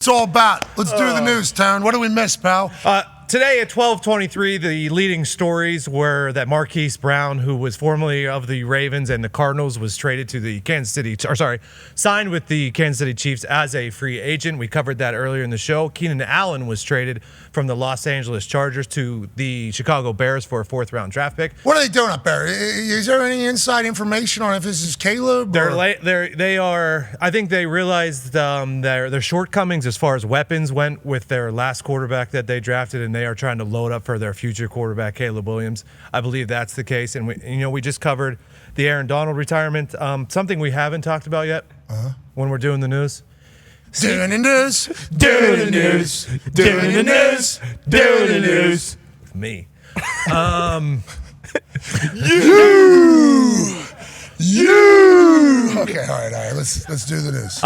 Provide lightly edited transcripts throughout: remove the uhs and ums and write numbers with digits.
It's all about. Let's do the news, Tone. What do we miss, pal? Today at 12:23, the leading stories were that Marquise Brown, who was formerly of the Ravens and the Cardinals, was traded to the signed with the Kansas City Chiefs as a free agent. We covered that earlier in the show. Keenan Allen was traded from the Los Angeles Chargers to the Chicago Bears for a 4th-round draft pick. What are they doing up there? Is there any inside information on if this is Caleb? They are. I think they realized their shortcomings as far as weapons went with their last quarterback that they drafted, and they are trying to load up for their future quarterback, Caleb Williams. I believe that's the case. And we just covered the Aaron Donald retirement. Something we haven't talked about yet when we're doing the news. Doing the news. Doing the news. Doing the news. Doing the news. Me. You. Okay, all right. Let's do the news.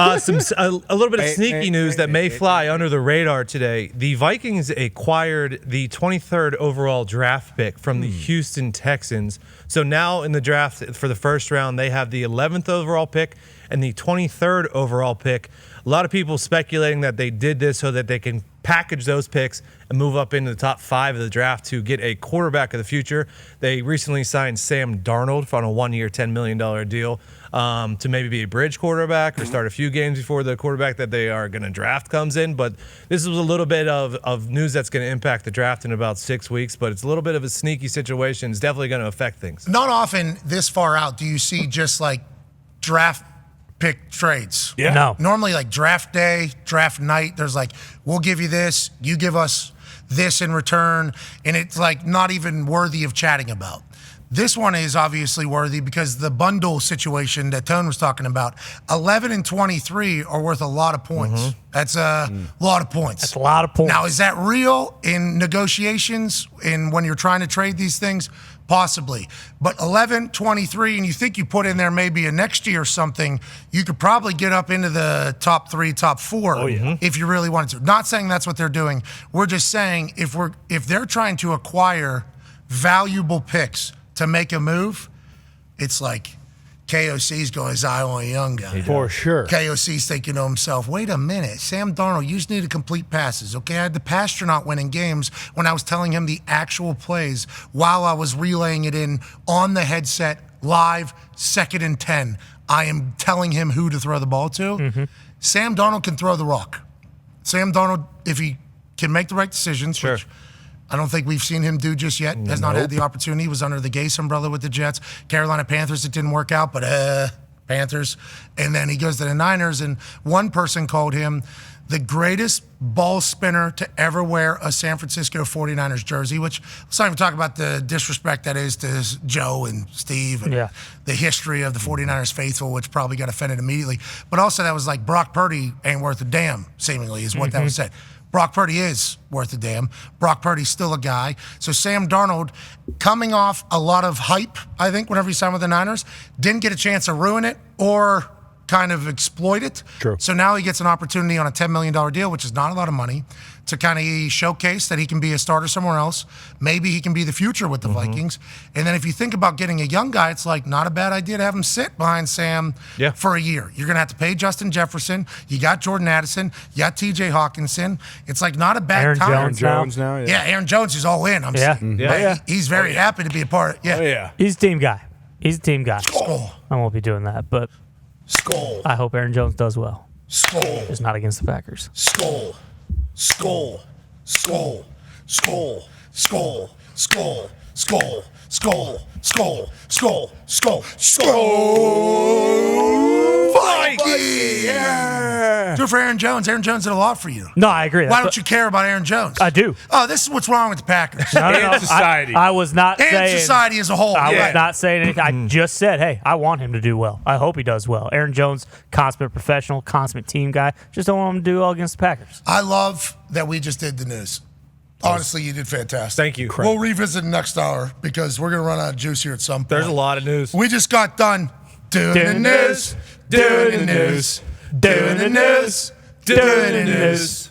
A little bit of sneaky news that may fly under the radar today. The Vikings acquired the 23rd overall draft pick from the Houston Texans. So now in the draft for the first round, they have the 11th overall pick and the 23rd overall pick. A lot of people speculating that they did this so that they can package those picks and move up into the top 5 of the draft to get a quarterback of the future. They recently signed Sam Darnold on a 1-year, $10 million deal to maybe be a bridge quarterback or start a few games before the quarterback that they are going to draft comes in. But this was a little bit of news that's going to impact the draft in about 6 weeks, but it's a little bit of a sneaky situation. It's definitely going to affect things. Not often this far out do you see just like draft pick trades. Yeah. No. Normally like draft day, draft night, there's like, we'll give you this, you give us this in return, and it's like not even worthy of chatting about. This one is obviously worthy because the bundle situation that Tone was talking about, 11 and 23 are worth a lot of points. That's a lot of points. That's a lot of points. Now, is that real in negotiations and when you're trying to trade these things? Possibly. But 11, 23, and you think you put in there maybe a next year or something, you could probably get up into the top 3, top 4 if you really wanted to. Not saying that's what they're doing. We're just saying if they're trying to acquire valuable picks to make a move, it's like KOC's got his eye on a young guy. For sure. KOC's thinking to himself, wait a minute, Sam Darnold, you just need to complete passes, okay? I had the pastronaut winning games when I was telling him the actual plays while I was relaying it in on the headset, live, 2nd and 10. I am telling him who to throw the ball to. Sam Darnold can throw the rock. Sam Darnold, if he can make the right decisions, which I don't think we've seen him do just yet. Has not had the opportunity. He was under the Gase umbrella with the Jets. Carolina Panthers, it didn't work out, but Panthers. And then he goes to the Niners, and one person called him the greatest ball spinner to ever wear a San Francisco 49ers jersey, which let's not even talk about the disrespect that is to Joe and Steve and the history of the 49ers faithful, which probably got offended immediately. But also that was like Brock Purdy ain't worth a damn, seemingly, is what that was said. Brock Purdy is worth a damn. Brock Purdy's still a guy. So Sam Darnold, coming off a lot of hype, I think, whenever he signed with the Niners, didn't get a chance to ruin it or kind of exploit it. True. So now he gets an opportunity on a $10 million deal, which is not a lot of money, to kind of showcase that he can be a starter somewhere else. Maybe he can be the future with the Vikings. And then if you think about getting a young guy, it's like not a bad idea to have him sit behind Sam for a year. You're going to have to pay Justin Jefferson. You got Jordan Addison. You got TJ Hawkinson. It's like not a bad time. Aaron Jones now. Yeah, Aaron Jones is all in. I'm saying. He's very happy to be a part of it. He's a team guy. He's a team guy. Skull. I won't be doing that, but Skull. I hope Aaron Jones does well. Skull. Just not against the Packers. Skull. Skull. Skull. Skull. Skull. Skull. Skull. Skull. Skull. Skull. Skull. Skull. Vikings! Yeah. Do it for Aaron Jones. Aaron Jones did a lot for you. No, I agree. Why don't you care about Aaron Jones? I do. Oh, this is what's wrong with the Packers. No. And society. I was not And saying society as a whole. I was not saying anything. I just said, hey, I want him to do well. I hope he does well. Aaron Jones, consummate professional, consummate team guy. Just don't want him to do well against the Packers. I love that we just did the news. Honestly, you did fantastic. Thank you. We'll revisit next hour because we're going to run out of juice here at some point. There's a lot of news. We just got done doing the news, doing the news, doing the news, doing the news.